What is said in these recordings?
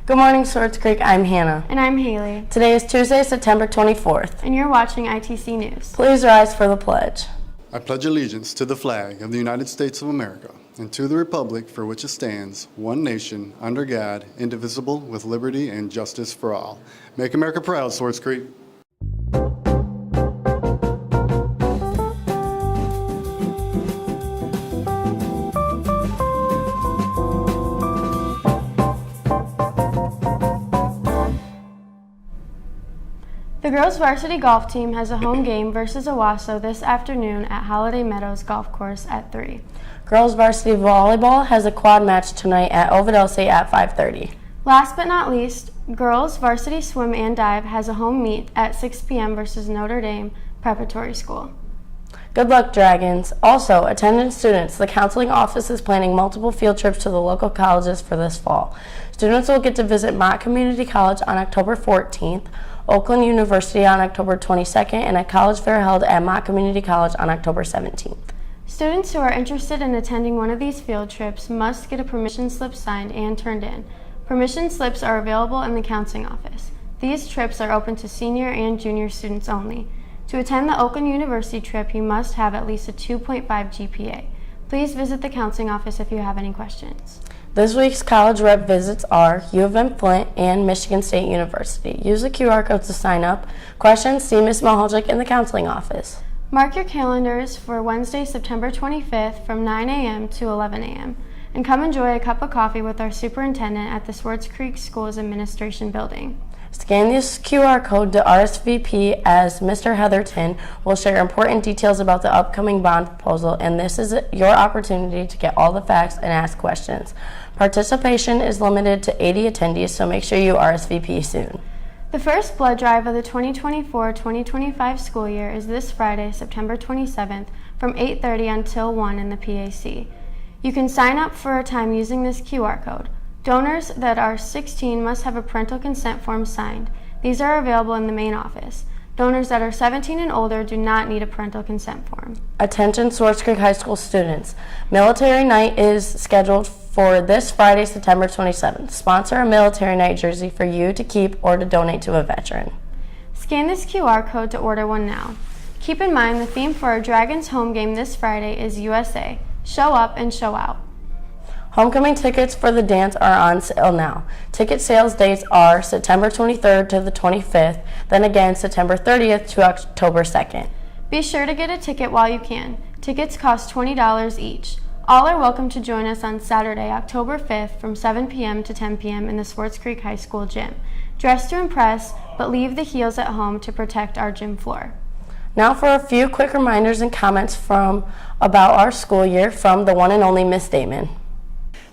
Good morning, Swartz Creek. I'm Hannah. And I'm Haley. Today is Tuesday, September 24th. And you're watching ITC News. Please rise for the pledge. I pledge allegiance to the flag of the United States of America and to the republic for which it stands, one nation, under God, indivisible, with liberty and justice for all. Make America proud, Swartz Creek. The girls varsity golf team has a home game versus Owasso this afternoon at Holiday Meadows Golf Course at 3. Girls varsity volleyball has a quad match tonight at Ovidelse at 5:30. Last but not least, girls varsity swim and dive has a home meet at 6 p.m. versus Notre Dame Preparatory School. Good luck, Dragons. Also, attending students, the counseling office is planning multiple field trips to the local colleges for this fall. Students will get to visit Mott Community College on October 14th, Oakland University on October 22nd, and a college fair held at Mott Community College on October 17th. Students who are interested in attending one of these field trips must get a permission slip signed and turned in. Permission slips are available in the counseling office. These trips are open to senior and junior students only. To attend the Oakland University trip, you must have at least a 2.5 GPA. Please visit the counseling office if you have any questions. This week's college rep visits are U of M Flint and Michigan State University. Use the QR code to sign up. Questions, see Ms. Mahaljic in the counseling office. Mark your calendars for Wednesday, September 25th from 9 a.m. to 11 a.m. and come enjoy a cup of coffee with our superintendent at the Swartz Creek Schools Administration Building. Scan this QR code to RSVP as Mr. Heatherton will share important details about the upcoming bond proposal, and this is your opportunity to get all the facts and ask questions. Participation is limited to 80 attendees, so make sure you RSVP soon. The first blood drive of the 2024-2025 school year is this Friday, September 27th from 8:30 until 1 in the PAC. You can sign up for a time using this QR code. Donors that are 16 must have a parental consent form signed. These are available in the main office. Donors that are 17 and older do not need a parental consent form. Attention Swartz Creek High School students. Military Night is scheduled for this Friday, September 27th. Sponsor a Military Night jersey for you to keep or to donate to a veteran. Scan this QR code to order one now. Keep in mind the theme for our Dragons home game this Friday is USA. Show up and show out. Homecoming tickets for the dance are on sale now. Ticket sales dates are September 23rd to the 25th, then again September 30th to October 2nd. Be sure to get a ticket while you can. Tickets cost $20 each. All are welcome to join us on Saturday, October 5th from 7 p.m. to 10 p.m. in the Swartz Creek High School gym. Dress to impress, but leave the heels at home to protect our gym floor. Now for a few quick reminders and comments about our school year from the one and only Miss Damon.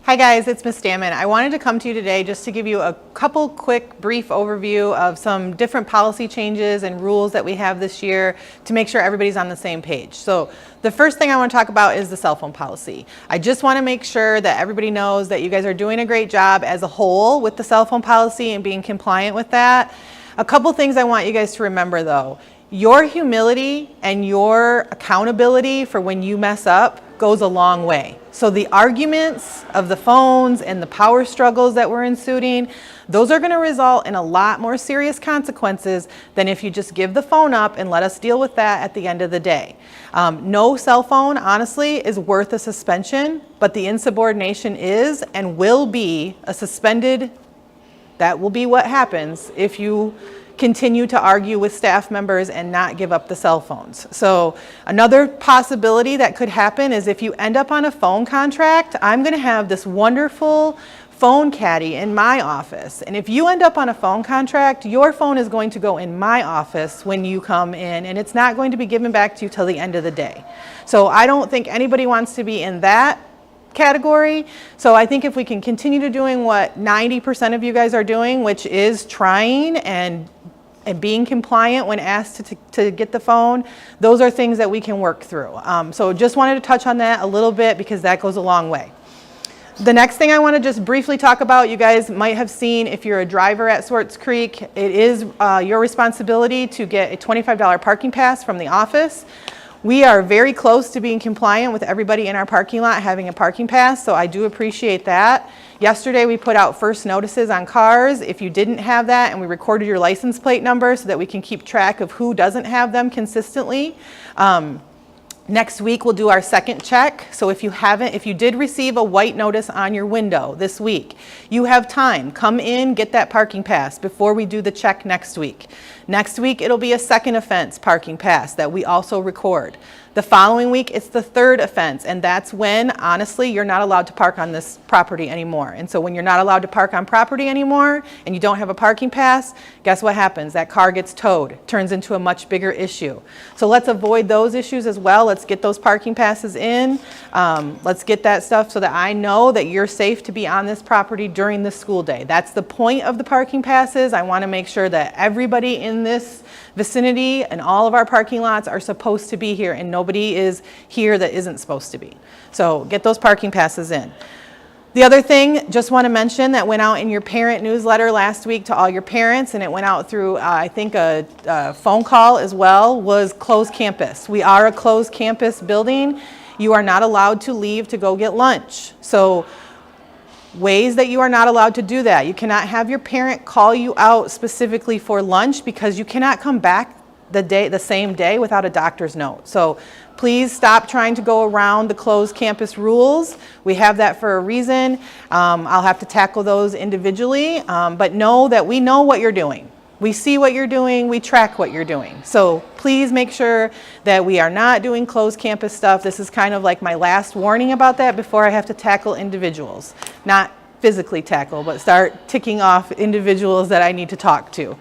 Hi guys, it's Ms. Damon. I wanted to come to you today just to give you a couple quick brief overview of some different policy changes and rules that we have this year to make sure everybody's on the same page. So the first thing I want to talk about is the cell phone policy. I just want to make sure that everybody knows that you guys are doing a great job as a whole with the cell phone policy and being compliant with that. A couple things I want you guys to remember though. Your humility and your accountability for when you mess up goes a long way. So the arguments of the phones and the power struggles that we're ensuing, those are going to result in a lot more serious consequences than if you just give the phone up and let us deal with that at the end of the day. No cell phone, honestly, is worth a suspension, but the insubordination is and will be a suspended. That will be what happens if you continue to argue with staff members and not give up the cell phones. So another possibility that could happen is if you end up on a phone contract, I'm going to have this wonderful phone caddy in my office. And if you end up on a phone contract, your phone is going to go in my office when you come in, and it's not going to be given back to you till the end of the day. So I don't think anybody wants to be in that category. So I think if we can continue to doing what 90% of you guys are doing, which is trying and being compliant when asked to get the phone, those are things that we can work through. So just wanted to touch on that a little bit because that goes a long way. The next thing I want to just briefly talk about, you guys might have seen if you're a driver at Swartz Creek, it is your responsibility to get a $25 parking pass from the office. We are very close to being compliant with everybody in our parking lot having a parking pass, so I do appreciate that. Yesterday we put out first notices on cars. If you didn't have that, and we recorded your license plate number so that we can keep track of who doesn't have them consistently. Next week we'll do our second check. So if you did receive a white notice on your window this week, you have time. Come in, get that parking pass before we do the check next week. Next week it'll be a second offense parking pass that we also record. The following week it's the third offense, and that's when, honestly, you're not allowed to park on this property anymore. And so when you're not allowed to park on property anymore and you don't have a parking pass, guess what happens? That car gets towed, turns into a much bigger issue. So let's avoid those issues as well. Let's get those parking passes in. Let's get that stuff so that I know that you're safe to be on this property during the school day. That's the point of the parking passes. I want to make sure that everybody in this vicinity and all of our parking lots are supposed to be here, and nobody is here that isn't supposed to be. So get those parking passes in. The other thing, just want to mention that went out in your parent newsletter last week to all your parents, and it went out through, I think, a phone call as well, was closed campus. We are a closed campus building. You are not allowed to leave to go get lunch. So ways that you are not allowed to do that. You cannot have your parent call you out specifically for lunch, because you cannot come back the same day without a doctor's note. So please stop trying to go around the closed campus rules. We have that for a reason. I'll have to tackle those individually, but know that we know what you're doing. We see what you're doing, we track what you're doing. So please make sure that we are not doing closed campus stuff. This is kind of like my last warning about that before I have to tackle individuals. Not physically tackle, but start ticking off individuals that I need to talk to.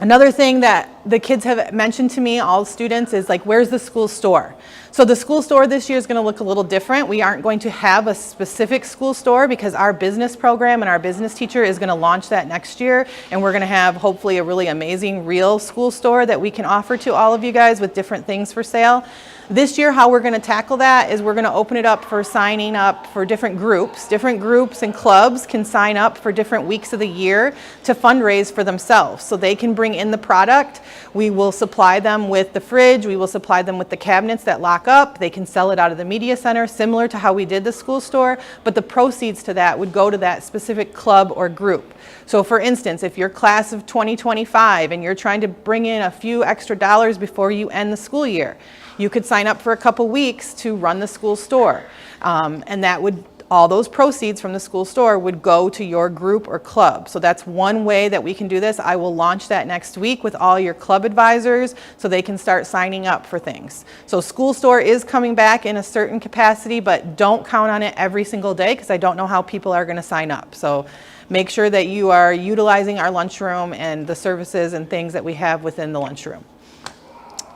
Another thing that the kids have mentioned to me, all students, is like, where's the school store? So the school store this year is going to look a little different. We aren't going to have a specific school store because our business program and our business teacher is going to launch that next year, and we're going to have hopefully a really amazing real school store that we can offer to all of you guys with different things for sale. This year, how we're going to tackle that is we're going to open it up for signing up for different groups. Different groups and clubs can sign up for different weeks of the year to fundraise for themselves. So they can bring in the product. We will supply them with the fridge. We will supply them with the cabinets that lock up. They can sell it out of the media center, similar to how we did the school store. But the proceeds to that would go to that specific club or group. So for instance, if you're class of 2025 and you're trying to bring in a few extra dollars before you end the school year, you could sign up for a couple weeks to run the school store. And that would, all those proceeds from the school store would go to your group or club. So that's one way that we can do this. I will launch that next week with all your club advisors so they can start signing up for things. So school store is coming back in a certain capacity, but don't count on it every single day because I don't know how people are going to sign up. So make sure that you are utilizing our lunchroom and the services and things that we have within the lunchroom.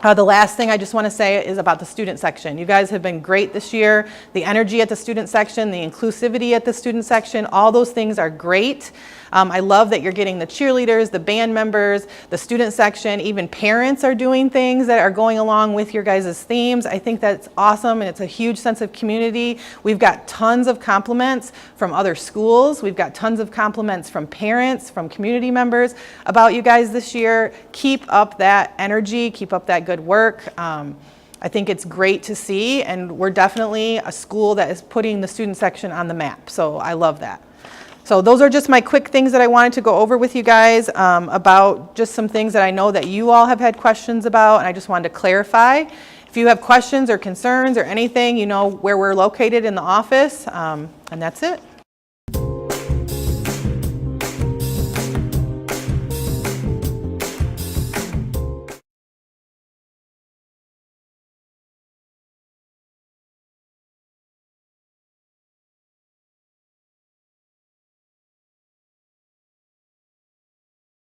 The last thing I just want to say is about the student section. You guys have been great this year. The energy at the student section, the inclusivity at the student section, all those things are great. I love that you're getting the cheerleaders, the band members, the student section, even parents are doing things that are going along with your guys' themes. I think that's awesome, and it's a huge sense of community. We've got tons of compliments from other schools. We've got tons of compliments from parents, from community members about you guys this year. Keep up that energy, keep up that good work. I think it's great to see, and we're definitely a school that is putting the student section on the map, so I love that. So those are just my quick things that I wanted to go over with you guys about just some things that I know that you all have had questions about, and I just wanted to clarify. If you have questions or concerns or anything, you know where we're located in the office, and that's it.